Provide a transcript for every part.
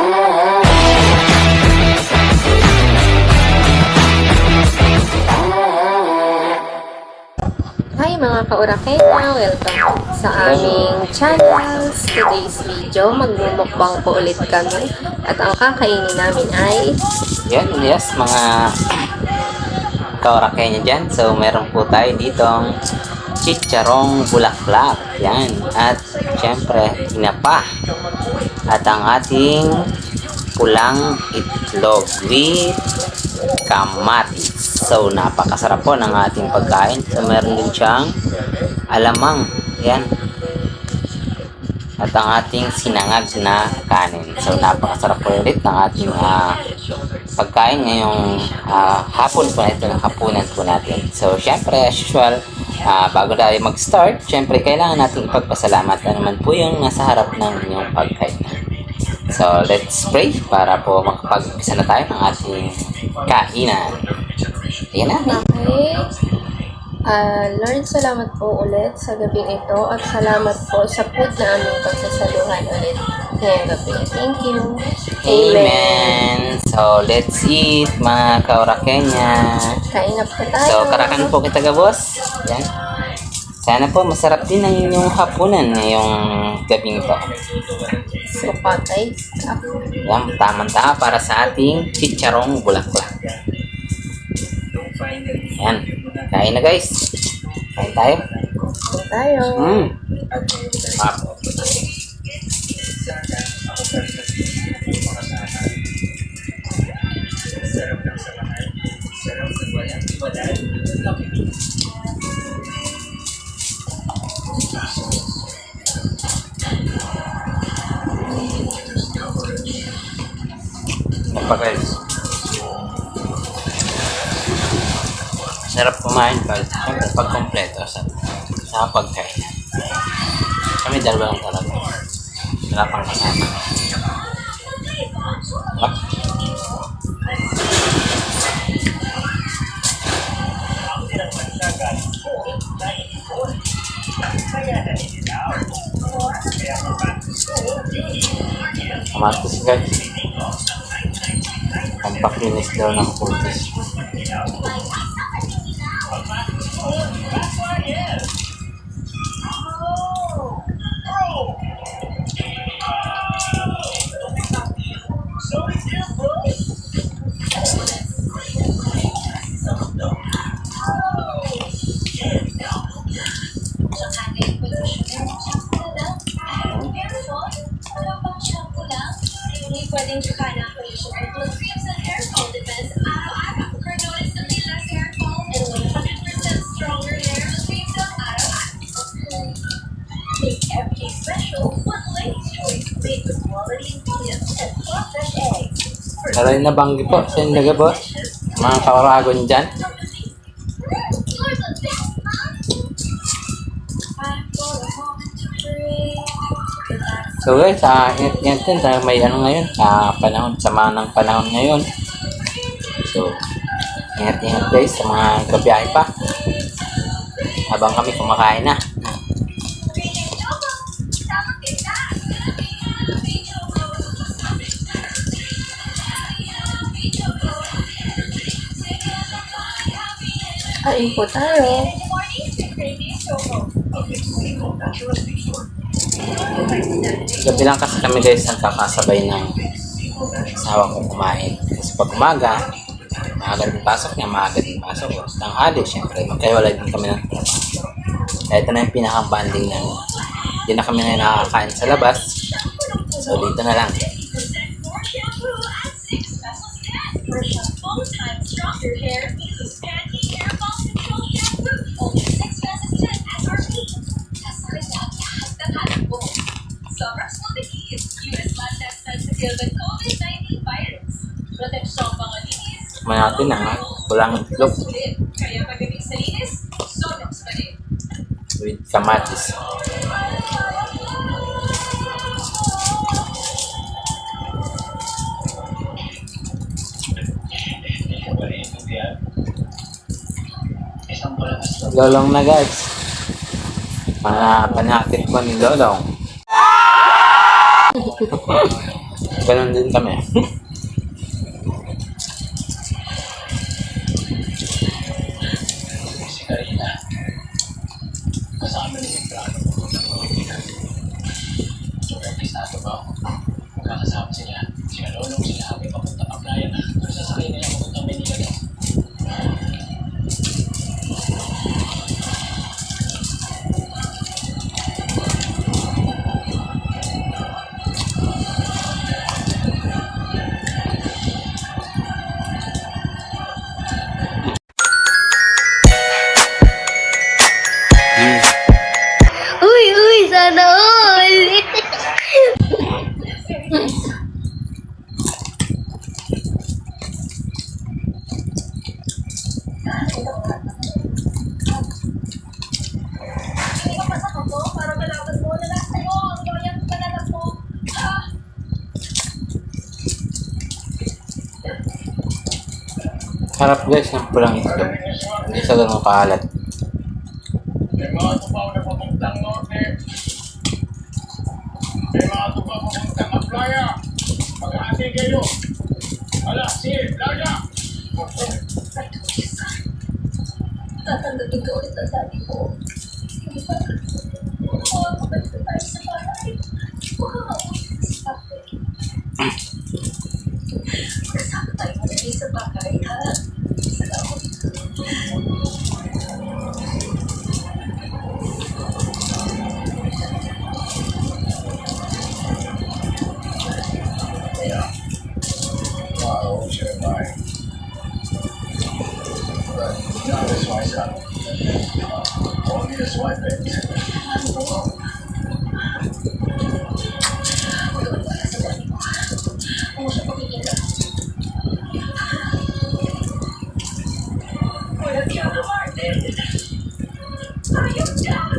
Hi mga ka-Orakena! Welcome sa aming channel. Today's video, magmumukbang po ulit kami. At ang kakainin namin ay... Yes, mga ka-Orakena dyan. So, meron po tayo ditong chicharong bulaklak. Yan. At, syempre, tinapa. At ang ating pulang itlog with kamatis. So, napakasarap po ng ating pagkain. So, meron din siyang alamang. Yan. At ang ating sinangag na kanin. So, napakasarap po ulit ng ating pagkain ngayong hapon po na ito, ng hapunan po natin. So, syempre, as usual, bago tayo mag-start, syempre, kailangan natin ipagpasalamat na naman po yung nasa harap ng inyong pagkain. So, let's pray para po makapag-umpisa na tayo ng ating kainan. Ayan na. Okay. Lord, salamat po ulit sa gabing ito at salamat po sa food na aming pagsasaluhan ulit ngayong gabi. Thank you. Amen. So, let's eat, mga ka-Orakena. Kain na po tayo. So, karakan po kita, boss. Yan. Sana po masarap din ang inyong hapunan ngayong gabing ito. So, patay. Yan, tamang-tama para sa ating chicharong bulaklak. Yan. Kain na, guys. Kain tayo. Kain tayo. Apa, guys? Sarap kumain, pal. Siyempre, pag kompleto sa pagkain. Kami dalawa lang talaga. Wala pang kasama. Sarap. Kamatis, guys. Pampakinis daw ng putis. Pwedeng tsaka na pollution control creams and hair fall defense araw-araw for noticeably less hair fall and 100% stronger hair creams ng araw-araw. Make every day special with Lady's Choice made with quality ingredients and fresh eggs. Taray na banggi po sa inyo, boss. Mga ka-Oragon dyan. So guys, ingat din tayo may ano ngayon, panahon, sama ng panahon ngayon. So, ingat-ingat guys sa mga kabiyahe pa. Habang kami kumakain na. Kain po tayo. Gabi lang kasi kami guys nagkakasabay ng asawa ko kumain. Kasi pag umaga, maaga din pasok niya, maaga din pasok ko. Tanghali, syempre, magkaiwalay din kami ng trabaho. Kaya ito na yung pinaka-banding namin. Hindi na kami ngayon nakakain sa labas. So, dito na lang. Sobrang smoothie US less sensitive than COVID-19 virus. Proteksyon panganinis. Kumain natin na pulang itlog Kaya pagdating sa linis, Sonox pa rin. with kamatis. Lolong na guys. Mga panakit ko ni Lolong. Ganon din kami. Uy, sana all! Harap guys ng pulang itlog. Hindi sa ganun kaalat. May mga tubaw na papuntang norte. May mga tubaw papuntang Aplaya. Maghahati kayo. Ala, sige, Playa. Tatanggapin ko ulit ang daddy ko. Hindi pa. Makakabalik na tayo sa bahay. Makakaulit na si Papa. Kasama tayo malagay sa bahay, ha? Salamat. Wow, Jeremiah. But not this my son. Only his wife is. Ano siya pakikita? Wala siya na Martin. Ayaw dyan.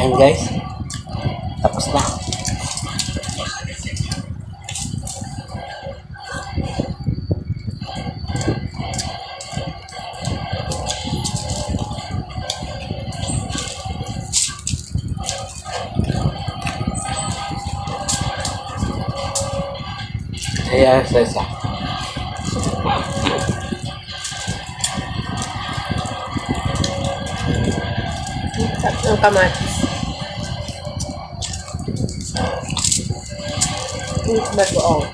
Ayun guys. Tapos na. Kaya sa isa. Tatlong kamatis. Bagoong.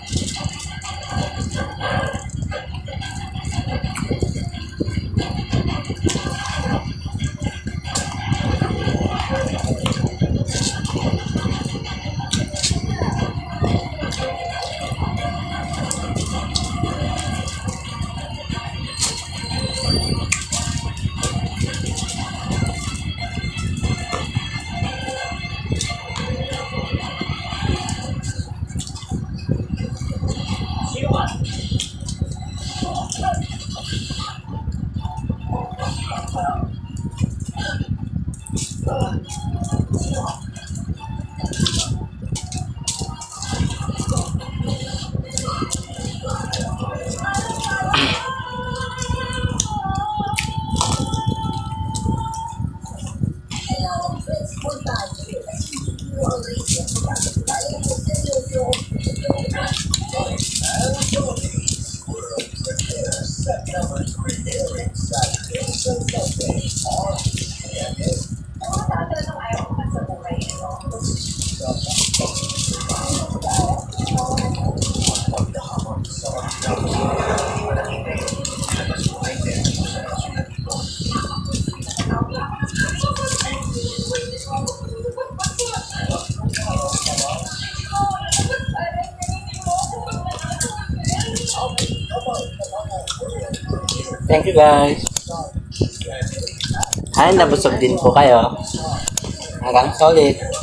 Thank you guys. Ay, nabusog din po kayo. Hanggang sa ulit.